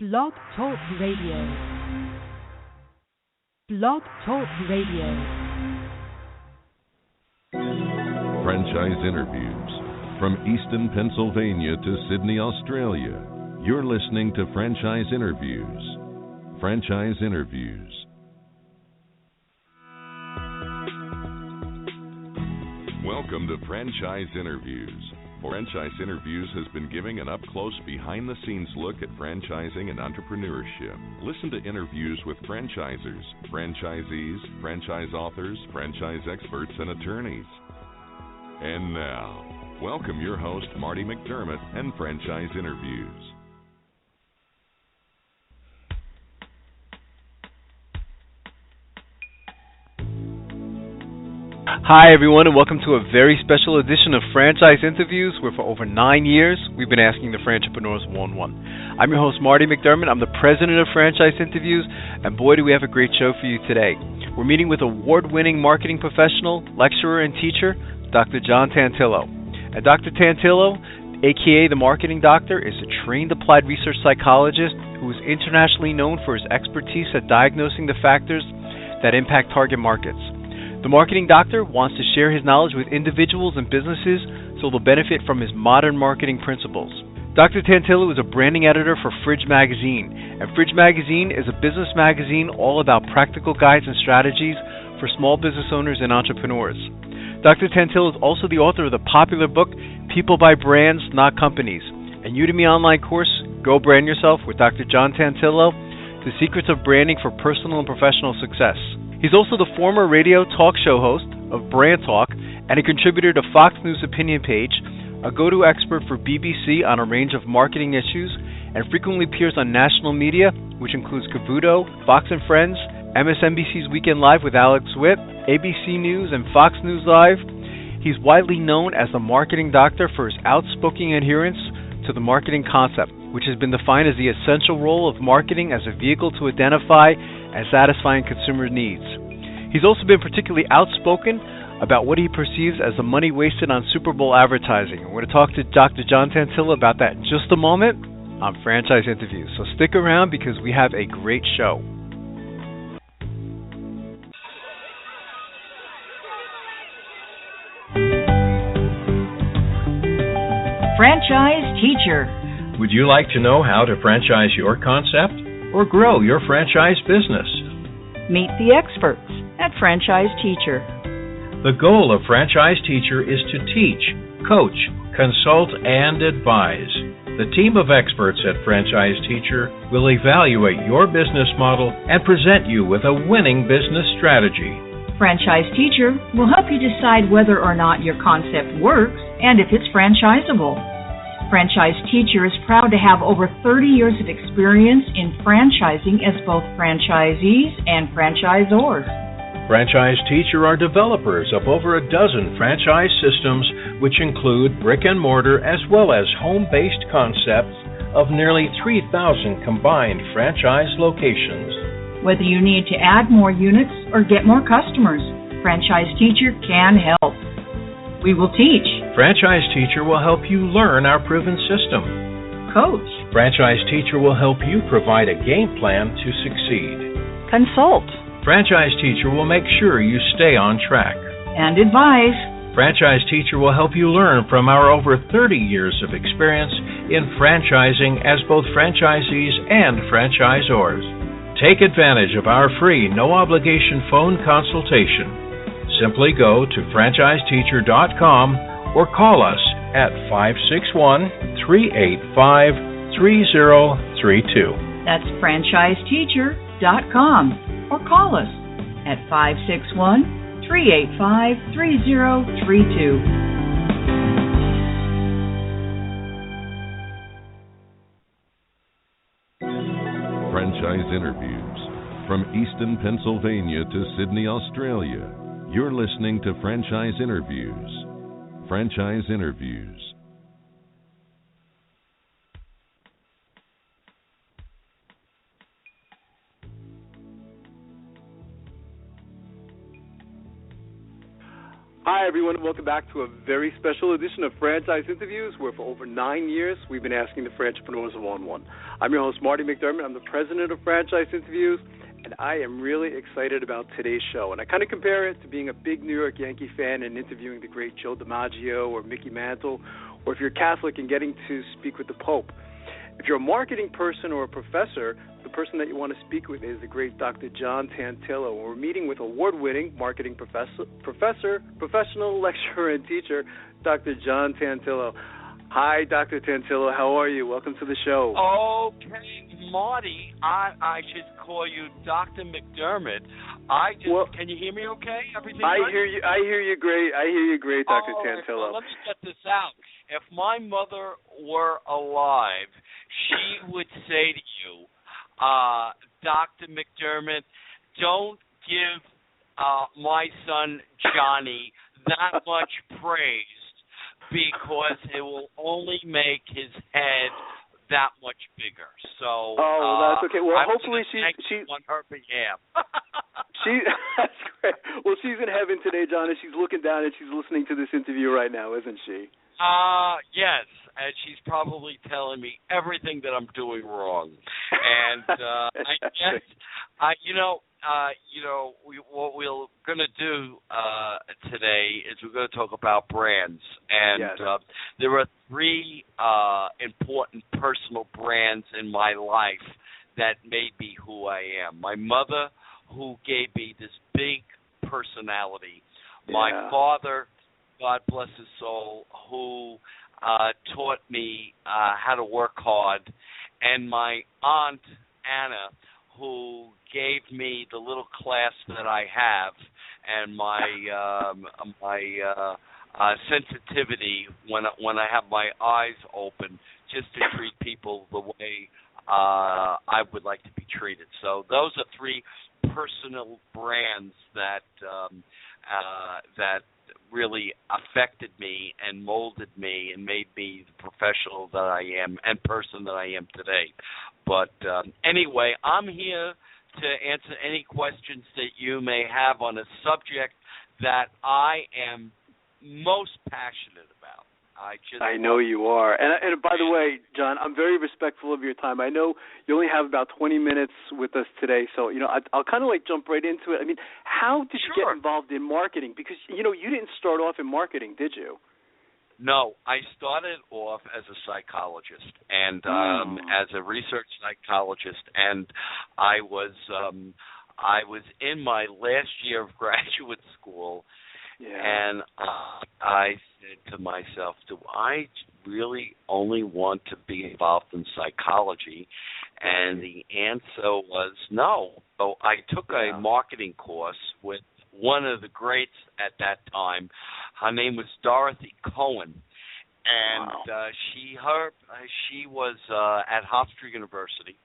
Blog Talk Radio. Blog Talk Radio. Franchise interviews from Easton, Pennsylvania to Sydney, Australia. You're listening to Franchise Interviews. Franchise Interviews. Welcome to Franchise Interviews. Franchise Interviews has been giving an up-close, behind-the-scenes look at franchising and entrepreneurship. Listen to interviews with franchisers, franchisees, franchise authors, franchise experts, and attorneys. And now, welcome your host, Marty McDermott, and Franchise Interviews. Hi everyone, and welcome to a very special edition of Franchise Interviews, where for over 9 years we've been asking the Franchipreneurs one-on-one. I'm your host, Marty McDermott. I'm the president of Franchise Interviews, and boy do we have a great show for you today. We're meeting with award-winning marketing professional, lecturer, and teacher, Dr. John Tantillo. And Dr. Tantillo, aka the Marketing Doctor, is a trained applied research psychologist who is internationally known for his expertise at diagnosing the factors that impact target markets. The Marketing Doctor wants to share his knowledge with individuals and businesses so they'll benefit from his modern marketing principles. Dr. Tantillo is a branding editor for Fridge Magazine, and Fridge Magazine is a business magazine all about practical guides and strategies for small business owners and entrepreneurs. Dr. Tantillo is also the author of the popular book, People Buy Brands, Not Companies, and Udemy online course, Go Brand Yourself with Dr. John Tantillo, The Secrets of Branding for Personal and Professional Success. He's also the former radio talk show host of BrandTalk and a contributor to Fox News Opinion Page, a go-to expert for BBC on a range of marketing issues, and frequently appears on national media, which includes Cavuto, Fox and Friends, MSNBC's Weekend Live with Alex Witt, ABC News, and Fox News Live. He's widely known as the Marketing Doctor for his outspoken adherence to the marketing concept, which has been defined as the essential role of marketing as a vehicle to identify and satisfying consumer needs. He's also been particularly outspoken about what he perceives as the money wasted on Super Bowl advertising. We're going to talk to Dr. John Tantillo about that in just a moment on Franchise Interviews. So stick around because we have a great show. Franchise Teacher. Would you like to know how to franchise your concept or grow your franchise business? Meet the experts at Franchise Teacher. The goal of Franchise Teacher is to teach, coach, consult, and advise. The team of experts at Franchise Teacher will evaluate your business model and present you with a winning business strategy. Franchise Teacher will help you decide whether or not your concept works and if it's franchisable. Franchise Teacher is proud to have over 30 years of experience in franchising as both franchisees and franchisors. Franchise Teacher are developers of over a dozen franchise systems, which include brick and mortar as well as home-based concepts of nearly 3,000 combined franchise locations. Whether you need to add more units or get more customers, Franchise Teacher can help. We will teach. Franchise Teacher will help you learn our proven system. Coach. Franchise Teacher will help you provide a game plan to succeed. Consult. Franchise Teacher will make sure you stay on track. And advise. Franchise Teacher will help you learn from our over 30 years of experience in franchising as both franchisees and franchisors. Take advantage of our free, no-obligation phone consultation. Simply go to franchiseteacher.com or call us at 561-385-3032. That's franchiseteacher.com or call us at 561-385-3032. Franchise Interviews from Easton, Pennsylvania to Sydney, Australia. You're listening to Franchise Interviews. Franchise Interviews. Hi everyone, and welcome back to a very special edition of Franchise Interviews, where for over 9 years we've been asking the Franchipreneurs one-on-one. I'm your host, Marty McDermott. I'm the president of Franchise Interviews, and I am really excited about today's show. And I kind of compare it to being a big New York Yankee fan and interviewing the great Joe DiMaggio or Mickey Mantle, or if you're Catholic and getting to speak with the Pope. If you're a marketing person or a professor, the person that you want to speak with is the great Dr. John Tantillo. We're meeting with award-winning marketing professor, professional lecturer, and teacher, Dr. John Tantillo. Hi, Dr. Tantillo. How are you? Welcome to the show. Okay, Marty. I should call you Dr. McDermott. Can you hear me okay? Everything I right? hear you. I hear you great, Dr. Tantillo. Well, let me get this out. If my mother were alive, she would say to you, Dr. McDermott, don't give my son Johnny that much praise, because it will only make his head that much bigger. So, that's okay. Well, hopefully she's on her behalf. That's great. Well, she's in heaven today, John, and she's looking down and she's listening to this interview right now, isn't she? Yes, and she's probably telling me everything that I'm doing wrong. And I guess, what we're going to do today is we're going to talk about brands. And yes. There are three important personal brands in my life that made me who I am. My mother, who gave me this big personality. My father, God bless his soul, who taught me how to work hard. And my aunt, Anna, who gave me the little class that I have, and my sensitivity when I have my eyes open, just to treat people the way I would like to be treated. So those are three personal brands that really affected me and molded me and made me the professional that I am and person that I am today. But anyway, I'm here to answer any questions that you may have on a subject that I am most passionate about. I know you are. And by the way, John, I'm very respectful of your time. I know you only have about 20 minutes with us today, so I'll kind of jump right into it. I mean, how did you get involved in marketing? Because you didn't start off in marketing, did you? No, I started off as a psychologist and as a research psychologist, and I was in my last year of graduate school. Yeah. And I said to myself, do I really only want to be involved in psychology? And the answer was no. So I took a marketing course with one of the greats at that time. Her name was Dorothy Cohen. And she was at Hofstra University,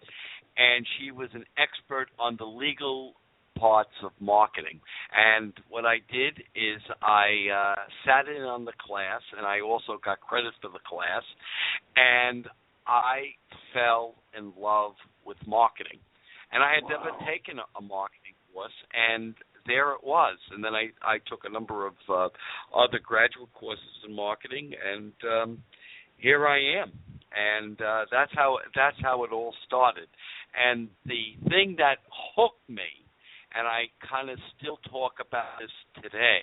and she was an expert on the legal parts of marketing. And what I did is I sat in on the class, and I also got credit for the class, and I fell in love with marketing. And I had never taken a marketing course, and there it was. And then I took a number of other graduate courses in marketing, and here I am. And that's how it all started. And the thing that hooked me, and I kind of still talk about this today,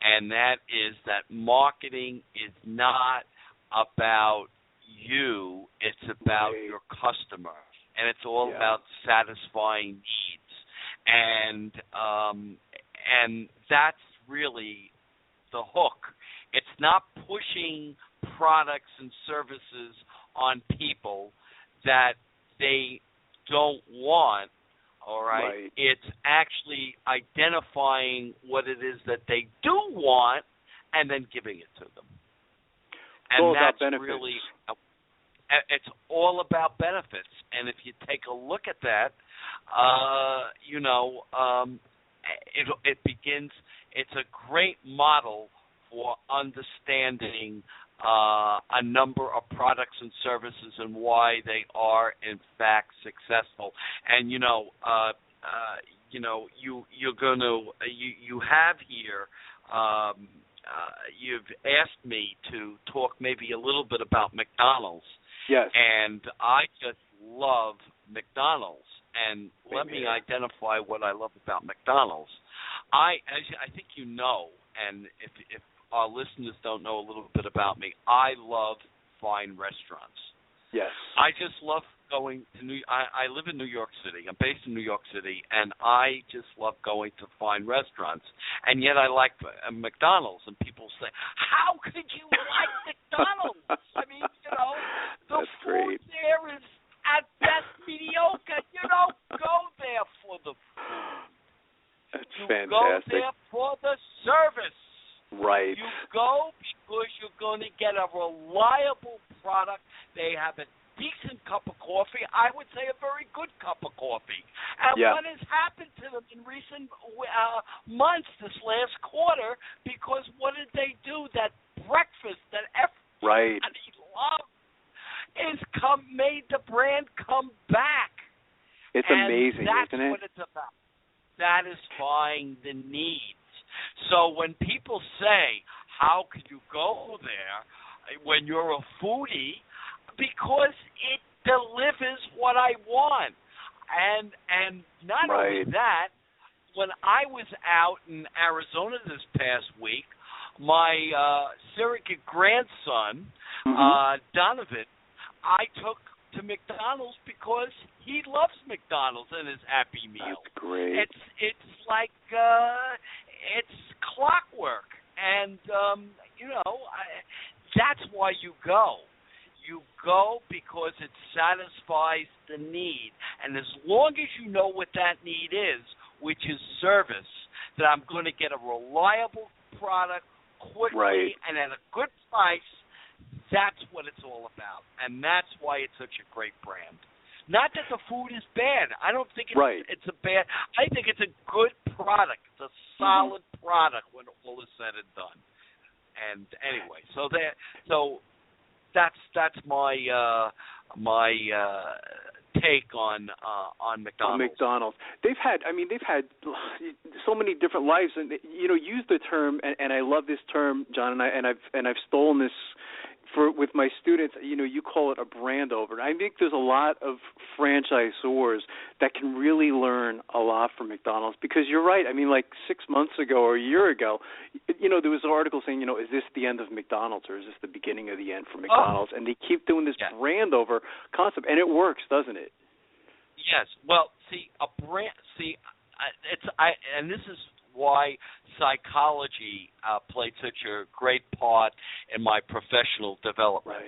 and that is that marketing is not about you, it's about your customer, and it's all about satisfying needs. And that's really the hook. It's not pushing products and services on people that they don't want. All right. It's actually identifying what it is that they do want and then giving it to them. And that's really, it's all about benefits. And if you take a look at that, it begins, it's a great model for understanding a number of products and services and why they are in fact successful. And you have here. You've asked me to talk maybe a little bit about McDonald's. Yes. And I just love McDonald's, and let me identify what I love about McDonald's. I think you know, and if our listeners don't know a little bit about me, I love fine restaurants. Yes. I just love going to I live in New York City. I'm based in New York City, and I just love going to fine restaurants. And yet I like McDonald's, and people say, how could you like McDonald's? I mean, the That's food great. there is at best mediocre. You don't go there for the food. That's you fantastic. go there for the service. Right. You go because you're going to get a reliable product. They have a decent cup of coffee. I would say a very good cup of coffee. And what has happened to them in recent months, this last quarter, because what did they do? That breakfast that everybody loved made the brand come back. It's amazing, that's isn't it? What it's about. Satisfying the needs. So when people say, how could you go there when you're a foodie? Because it delivers what I want. And not only that, when I was out in Arizona this past week, my surrogate grandson, Donovan, I took to McDonald's because he loves McDonald's and his Happy Meal. That's great. It's like it's clockwork, and that's why you go. You go because it satisfies the need, and as long as you know what that need is, which is service, that I'm going to get a reliable product quickly and at a good price. That's what it's all about, and that's why it's such a great brand. Not that the food is bad. I don't think it's a bad. I think it's a good product. It's a solid product when all is said and done. And anyway, so that's my take on McDonald's. McDonald's. They've had so many different lives, and use the term, and I love this term, John, and I've stolen this with my students. You call it a brand over. I think there's a lot of franchisors that can really learn a lot from McDonald's, because you're right. I mean, like 6 months ago or a year ago, there was an article saying, is this the end of McDonald's or is this the beginning of the end for McDonald's? And they keep doing this brand over concept, and it works, doesn't it? Yes. Well, see, a brand. And this is why psychology played such a great part in my professional development,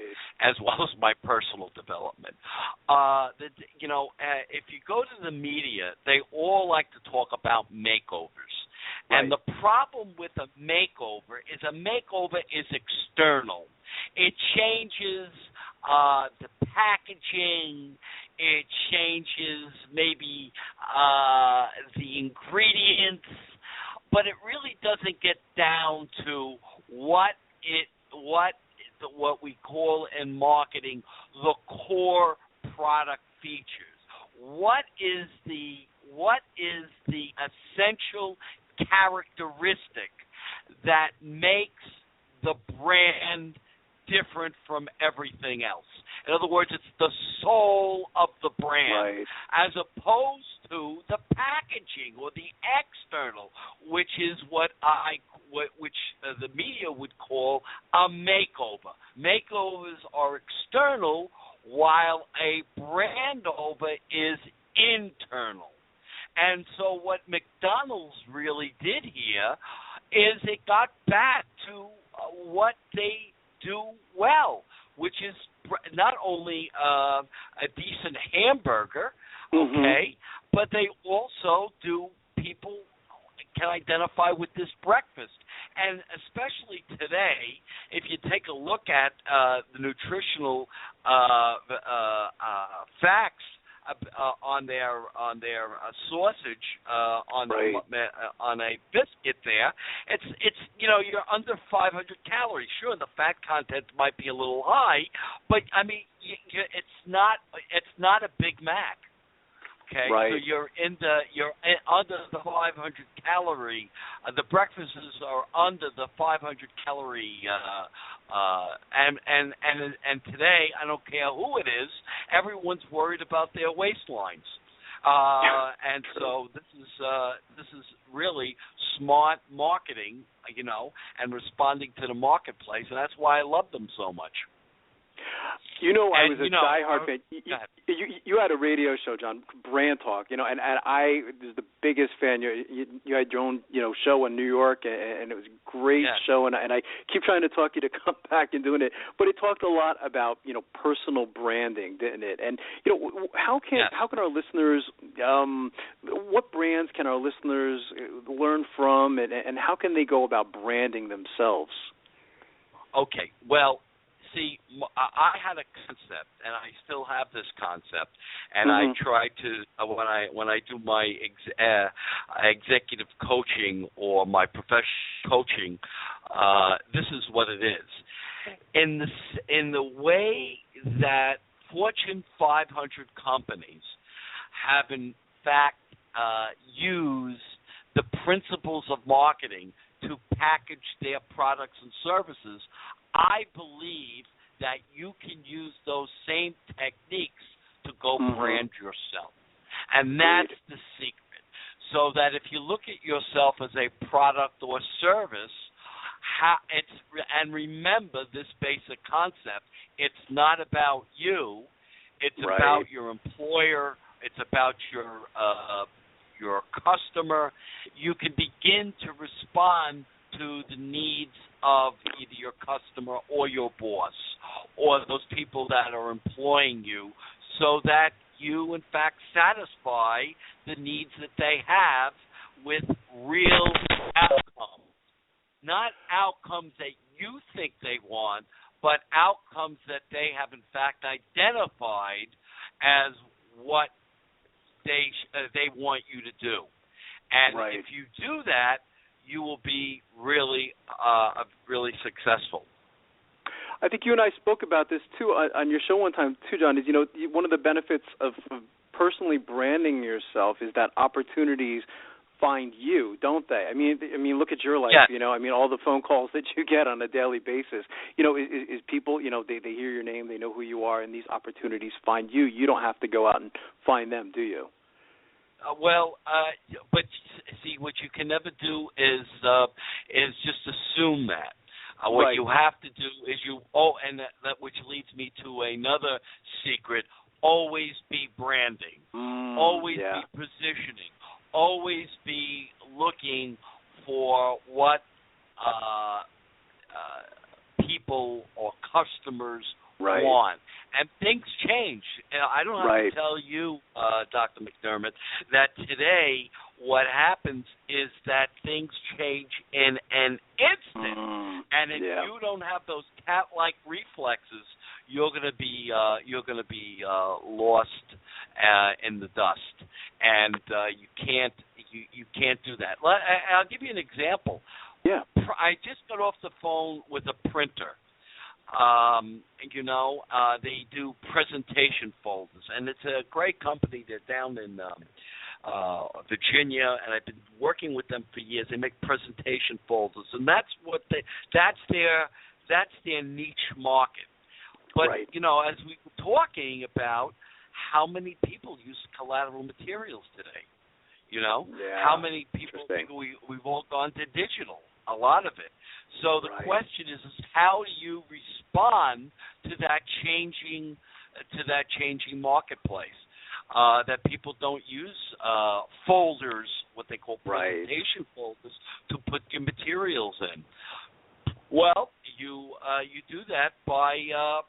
as well as my personal development. If you go to the media, they all like to talk about makeovers. And the problem with a makeover is external. It changes the packaging. It changes maybe the ingredients. But it really doesn't get down to what we call in marketing the core product features. What is the essential characteristic that makes the brand different from everything else? In other words, it's the soul of the brand, as opposed to the packaging or the external, which is what the media would call a makeover. Makeovers are external, while a brand over is internal. And so what McDonald's really did here is it got back to what they do well, which is not only a decent hamburger, but they also people can identify with this breakfast. And especially today, if you take a look at the nutritional facts on their sausage on a biscuit there, it's you're under 500 calories. Sure, the fat content might be a little high, but I mean it's not a Big Mac. Okay, right. so you're under the 500 calorie. The breakfasts are under the 500 calorie. And today, I don't care who it is, everyone's worried about their waistlines. And so this is really smart marketing, and responding to the marketplace, and that's why I love them so much. I was a diehard fan. You had a radio show, John, BrandTalk, and I was the biggest fan. You had your own, show in New York, and it was a great show, and I keep trying to talk you to come back and doing it. But it talked a lot about, personal branding, didn't it? And, how can our listeners, what brands can our listeners learn from, and how can they go about branding themselves? Okay, well, see, I had a concept, and I still have this concept, and I try to when I do my executive coaching or my professional coaching, this is what it is. In the way that Fortune 500 companies have in fact used the principles of marketing to package their products and services, I believe that you can use those same techniques to go brand yourself. And that's the secret. So that if you look at yourself as a product or service, and remember this basic concept, it's not about you, it's about your employer, it's about your customer. You can begin to respond to the needs of either your customer or your boss or those people that are employing you, so that you, in fact, satisfy the needs that they have with real outcomes. Not outcomes that you think they want, but outcomes that they have, in fact, identified as what they want you to do. And if you do that, you will be really successful. I think you and I spoke about this too on your show one time too, John. Is one of the benefits of personally branding yourself is that opportunities find you, don't they? I mean, look at your life. All the phone calls that you get on a daily basis. Is people, they hear your name, they know who you are, and these opportunities find you. You don't have to go out and find them, do you? But see, what you can never do is just assume that. What you have to do is that which leads me to another secret: always be branding, always be positioning, always be looking for what people or customers want. And things change. I don't have to tell you, Dr. McDermott, that today what happens is that things change in an instant. And if you don't have those cat-like reflexes, you're going to be lost in the dust. And you can't do that. I'll give you an example. Yeah. I just got off the phone with a printer. They do presentation folders, and it's a great company. They're down in Virginia, and I've been working with them for years. They make presentation folders, and that's their niche market. But as we were talking about, how many people use collateral materials today? How many people think we've all gone to digital? A lot of it. So the question is how do you respond to that changing marketplace? That people don't use folders, what they call presentation folders, to put your materials in. Well, you do that by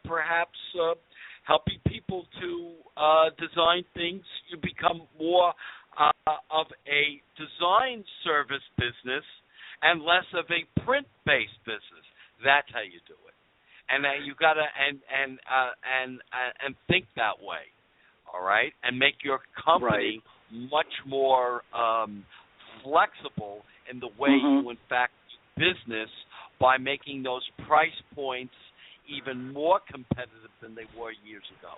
perhaps helping people to design things. You become more of a design service business and less of a print-based business. That's how you do it, and you gotta and think that way, all right, and make your company much more flexible in the way you in fact do business by making those price points even more competitive than they were years ago.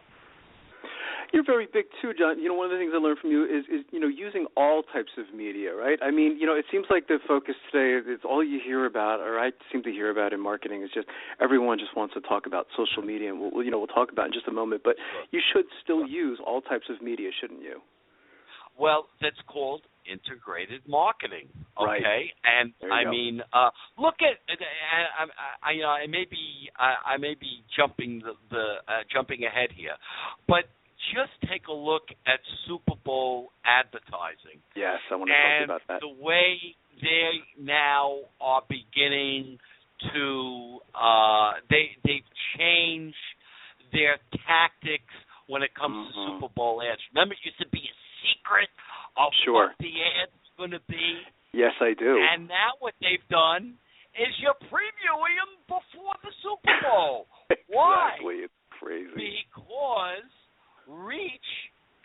You're very big too, John. One of the things I learned from you is using all types of media, right? I mean, it seems like the focus today is all you hear about, or I seem to hear about in marketing, is just everyone just wants to talk about social media, and we'll talk about it in just a moment. But you should still use all types of media, shouldn't you? Well, that's called integrated marketing, okay? Right. And I mean, look at I may be jumping jumping ahead here, but just take a look at Super Bowl advertising. Yes, I want to talk about that. And the way they now are beginning to they've changed their tactics when it comes to Super Bowl ads. Remember, it used to be a secret of what the ad's going to be. Yes, I do. And now what they've done is you're previewing them before the Super Bowl. Why? Exactly. It's crazy. Because reach,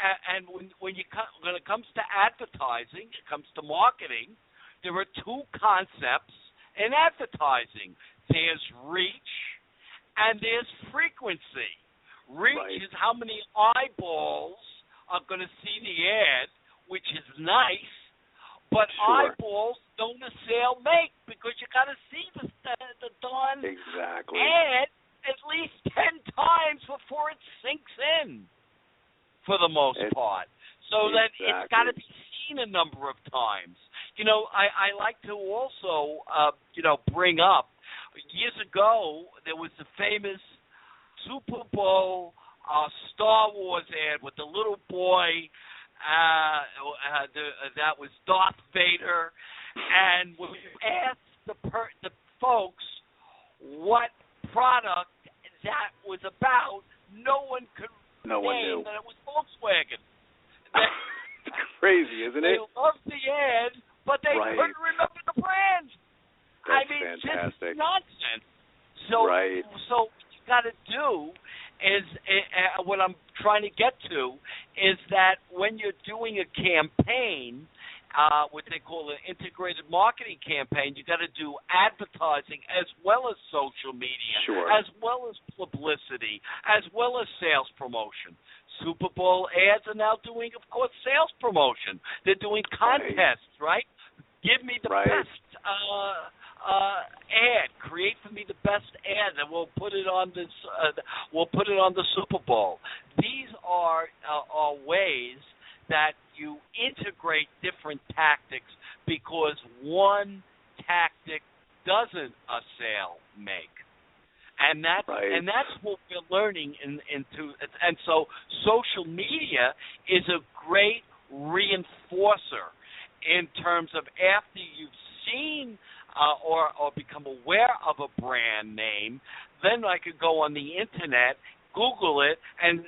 and when it comes to advertising, it comes to marketing, there are two concepts in advertising. There's reach and there's frequency. Reach is how many eyeballs are going to see the ad, which is nice, but eyeballs don't a sale make, because you got to see the darn ad at least 10 times before it sinks in, for the most part. So that it's got to be seen a number of times. I like to also, bring up, years ago, there was the famous Super Bowl Star Wars ad with the little boy, that was Darth Vader, and when you asked the folks what product that was about, no one could name that it was Volkswagen. It's crazy, isn't it? They loved the ad, but they couldn't remember the brand. That's Just fantastic. nonsense. So what you got to do is, what I'm trying to get to is that when you're doing a campaign, what they call an integrated marketing campaign, you got to do advertising as well as social media, as well as publicity, as well as sales promotion. Super Bowl ads are now doing, of course, sales promotion. They're doing contests, right? Give me the best ad. Create for me the best ad, and we'll put it on this. We'll put it on the Super Bowl. These are ways that you integrate different tactics, because one tactic doesn't a sale make. And that's what we're learning and so social media is a great reinforcer in terms of after you've seen or become aware of a brand name, then I could go on the internet, Google it, and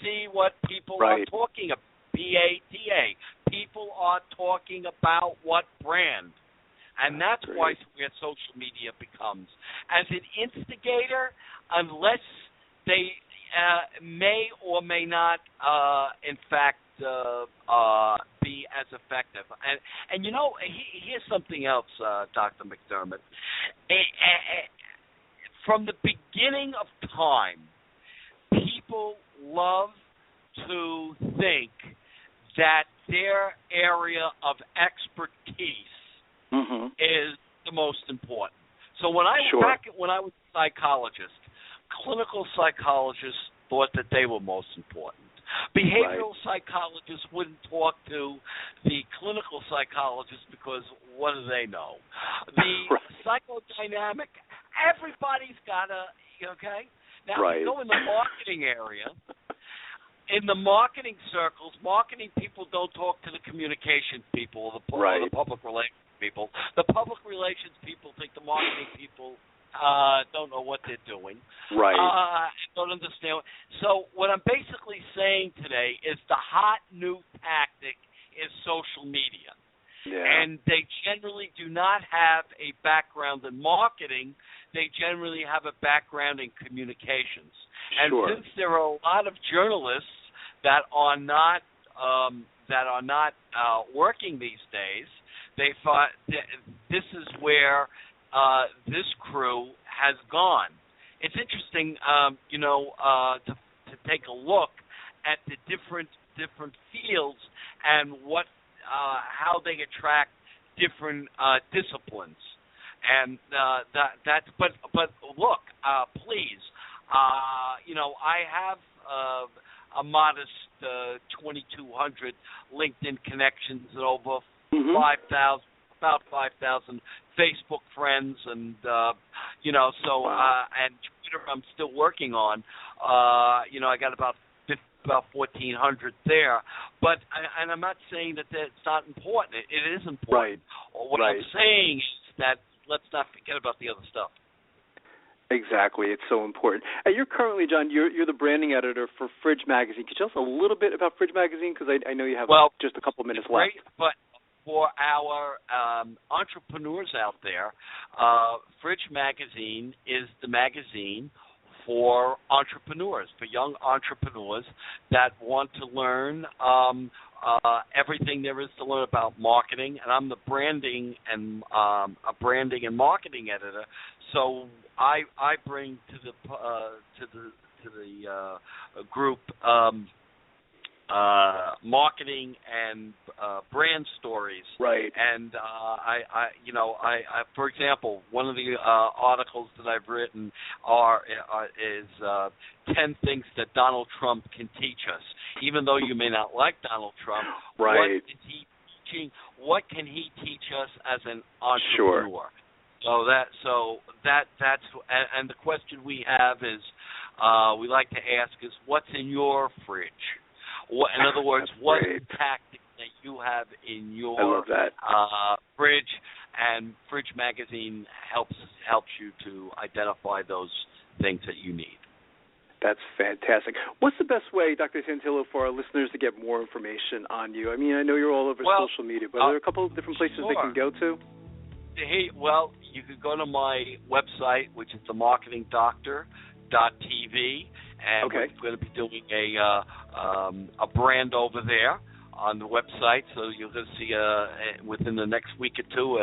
see what people are talking about. PATA. People are talking about what brand. And that's why where social media becomes. As an instigator, unless they may or may not, in fact, be as effective. And here's something else, Dr. McDermott. From the beginning of time, people love to think that their area of expertise is the most important. So when I was a psychologist, clinical psychologists thought that they were most important. Behavioral psychologists wouldn't talk to the clinical psychologist because what do they know? The psychodynamic, everybody's got a, Now, if you go in the marketing area, in the marketing circles, marketing people don't talk to the communications people, the public relations people. The public relations people think the marketing people don't know what they're doing. Don't understand. So what I'm basically saying today is the hot new tactic is social media. And they generally do not have a background in marketing. They generally have a background in communications. And since there are a lot of journalists that are not working these days, they thought this is where this crew has gone. It's interesting, to take a look at the different fields and how they attract different disciplines. And that's but look, please, I have a modest 2,200 LinkedIn connections and over 5,000, about 5,000 Facebook friends, and and Twitter I'm still working on. I got about 1,400 there, and I'm not saying that it's not important. It is important. Right. What I'm saying is that let's not forget about the other stuff. Exactly, it's so important. And you're currently, John, you're the branding editor for Fridge Magazine. Could you tell us a little bit about Fridge Magazine? Because I know you have just a couple minutes left. But for our entrepreneurs out there, Fridge Magazine is the magazine for entrepreneurs, for young entrepreneurs that want to learn everything there is to learn about marketing. And I'm the branding and marketing editor, so I bring to the group marketing and brand stories. Right. And I for example, one of the articles that I've written is 10 things that Donald Trump can teach us. Even though you may not like Donald Trump, right? What can he teach us as an entrepreneur? Sure. So that's and the question we have is we like to ask is what's in your fridge? In other words, what tactics that you have in your fridge, and Fridge Magazine helps you to identify those things that you need. That's fantastic. What's the best way, Dr. Tantillo, for our listeners to get more information on you? I mean, I know you're all over social media, but are there a couple of different places they can go to? Hey, well, you could go to my website, which is themarketingdoctor.tv, and we're going to be doing a brand over there on the website, so you're going to see within the next week or two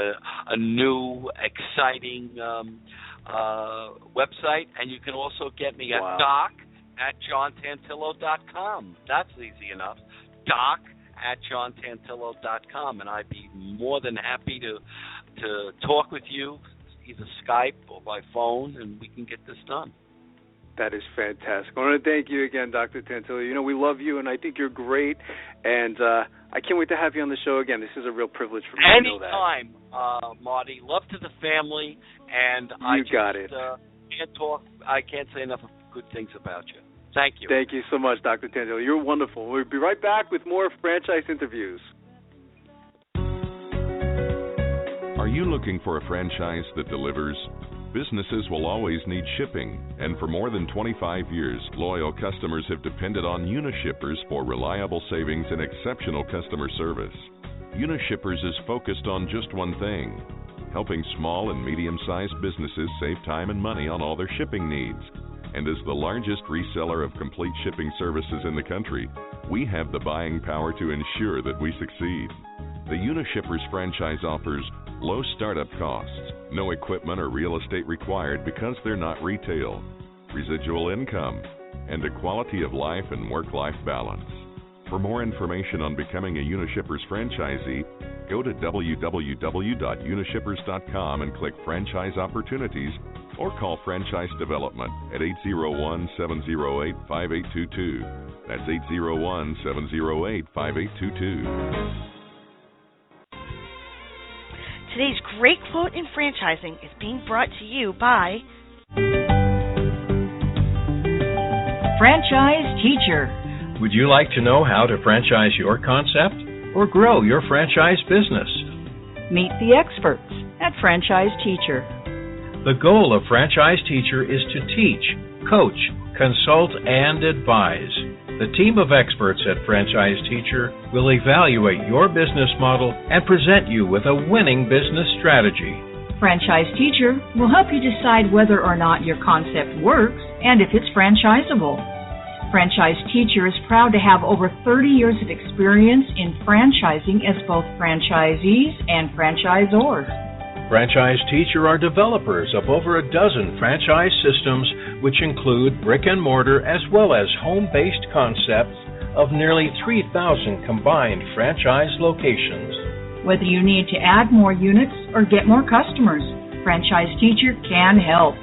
a new, exciting website, and you can also get me at doc@johntantillo.com. That's easy enough. doc@johntantillo.com, and I'd be more than happy to talk with you, either Skype or by phone, and we can get this done. That is fantastic. I want to thank you again, Dr. Tantillo. You know, we love you, and I think you're great, and I can't wait to have you on the show again. This is a real privilege for me to know that. Anytime, Marty. Love to the family, and I can't say enough good things about you. Thank you. Thank you so much, Dr. Tantillo. You're wonderful. We'll be right back with more franchise interviews. Are you looking for a franchise that delivers? Businesses will always need shipping, and for more than 25 years, loyal customers have depended on Unishippers for reliable savings and exceptional customer service. Unishippers is focused on just one thing: helping small and medium-sized businesses save time and money on all their shipping needs. And as the largest reseller of complete shipping services in the country, we have the buying power to ensure that we succeed. The Unishippers franchise offers low startup costs, no equipment or real estate required because they're not retail, residual income, and a quality of life and work-life balance. For more information on becoming a Unishippers franchisee, go to www.unishippers.com and click Franchise Opportunities, or call Franchise Development at 801-708-5822. That's 801-708-5822. Today's great quote in franchising is being brought to you by Franchise Teacher. Would you like to know how to franchise your concept or grow your franchise business? Meet the experts at Franchise Teacher. The goal of Franchise Teacher is to teach, coach, consult, and advise. The team of experts at Franchise Teacher will evaluate your business model and present you with a winning business strategy. Franchise Teacher will help you decide whether or not your concept works and if it's franchisable. Franchise Teacher is proud to have over 30 years of experience in franchising as both franchisees and franchisors. Franchise Teacher are developers of over a dozen franchise systems, which include brick and mortar as well as home-based concepts, of nearly 3,000 combined franchise locations. Whether you need to add more units or get more customers, Franchise Teacher can help.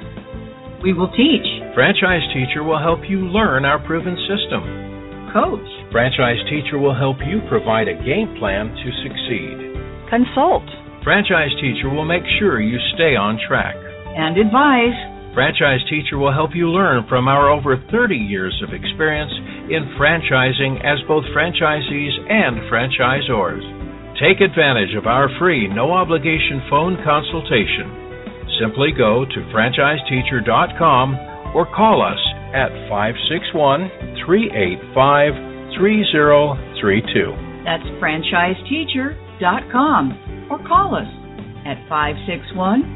We will teach. Franchise Teacher will help you learn our proven system. Coach. Franchise Teacher will help you provide a game plan to succeed. Consult. Franchise Teacher will make sure you stay on track. And advise. Franchise Teacher will help you learn from our over 30 years of experience in franchising as both franchisees and franchisors. Take advantage of our free, no-obligation phone consultation. Simply go to franchiseteacher.com or call us at 561-385-3032. That's franchiseteacher.com or call us at 561-385-3032.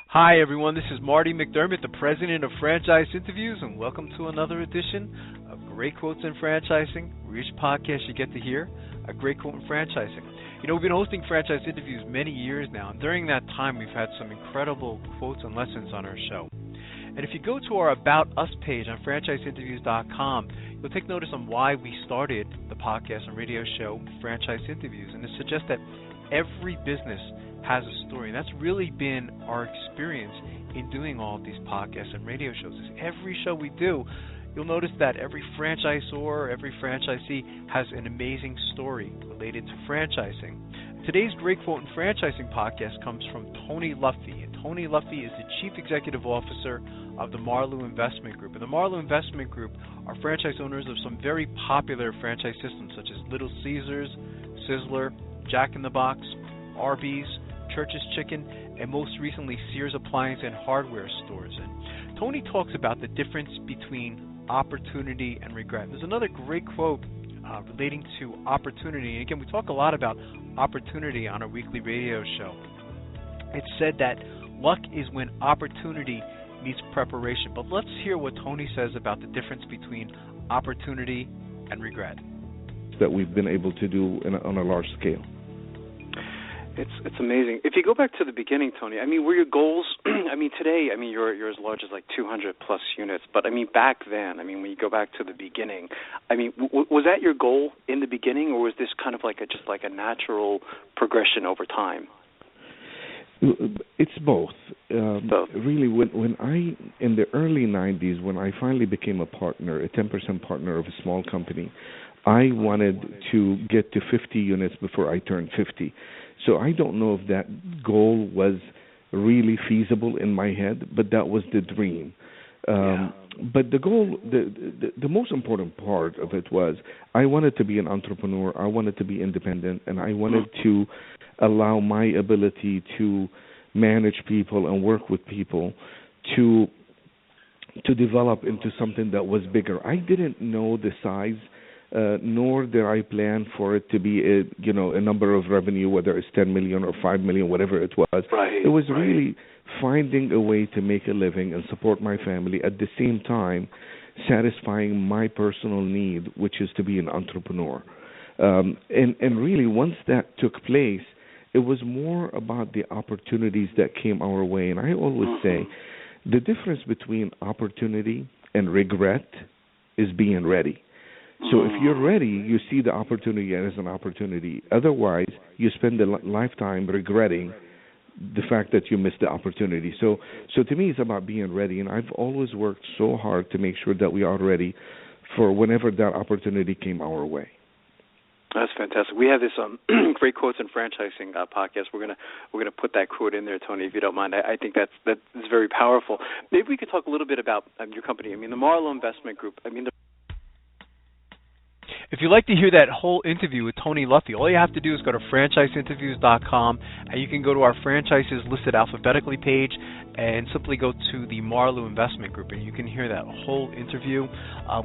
Hi everyone, this is Marty McDermott, the president of Franchise Interviews, and welcome to another edition of Great Quotes in Franchising, where each podcast you get to hear a great quote in franchising. You know, we've been hosting Franchise Interviews many years now, and during that time we've had some incredible quotes and lessons on our show. And if you go to our About Us page on franchiseinterviews.com, you'll take notice on why we started the podcast and radio show Franchise Interviews, and it suggests that every business has a story. And that's really been our experience in doing all of these podcasts and radio shows. Every show we do, you'll notice that every franchisor, every franchisee has an amazing story related to franchising. Today's Great Quote in Franchising podcast comes from Tony Luffy. And Tony Luffy is the Chief Executive Officer of the Marlowe Investment Group. And the Marlowe Investment Group are franchise owners of some very popular franchise systems such as Little Caesars, Sizzler, Jack in the Box, Arby's, Church's Chicken, and most recently Sears Appliance and Hardware stores. And Tony talks about the difference between opportunity and regret. There's another great quote relating to opportunity. And again, we talk a lot about opportunity on our weekly radio show. It's said that luck is when opportunity meets preparation. But let's hear what Tony says about the difference between opportunity and regret. That we've been able to do on a large scale. It's amazing. If you go back to the beginning, Tony, I mean, were your goals, I mean, today, I mean, you're as large as like 200 plus units, but I mean, back then, I mean, when you go back to the beginning, I mean, was that your goal in the beginning, or was this kind of like just like a natural progression over time? It's both. Really, when I, in the early 90s, when I finally became a partner, a 10% partner of a small company, I wanted to get to 50 units before I turned 50. So I don't know if that goal was really feasible in my head, but that was the dream. But the goal, the most important part of it was I wanted to be an entrepreneur, I wanted to be independent, and I wanted to allow my ability to manage people and work with people to develop into something that was bigger. I didn't know the size, nor did I plan for it to be a number of revenue, whether it's 10 million or 5 million, whatever it was. It was really finding a way to make a living and support my family, at the same time satisfying my personal need, which is to be an entrepreneur. And really, once that took place, it was more about the opportunities that came our way. And I always say the difference between opportunity and regret is being ready. So if you're ready, you see the opportunity as an opportunity. Otherwise, you spend a lifetime regretting the fact that you missed the opportunity. So to me, it's about being ready. And I've always worked so hard to make sure that we are ready for whenever that opportunity came our way. That's fantastic. We have this Great Quotes in Franchising podcast. We're gonna put that quote in there, Tony, if you don't mind. I think that's very powerful. Maybe we could talk a little bit about your company. I mean, the Marlowe Investment Group. I mean, if you'd like to hear that whole interview with Tony Luffy, all you have to do is go to franchiseinterviews.com, and you can go to our franchises listed alphabetically page and simply go to the Marlowe Investment Group, and you can hear that whole interview.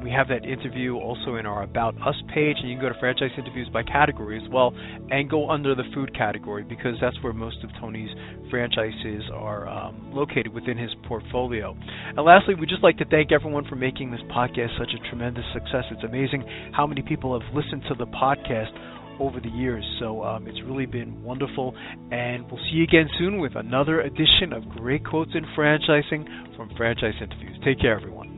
We have that interview also in our About Us page, and you can go to Franchise Interviews by category as well, and go under the food category, because that's where most of Tony's franchises are located within his portfolio. And lastly, we'd just like to thank everyone for making this podcast such a tremendous success. It's amazing how many people have listened to the podcast over the years. So it's really been wonderful, and we'll see you again soon with another edition of Great Quotes in Franchising from Franchise Interviews. Take care, everyone.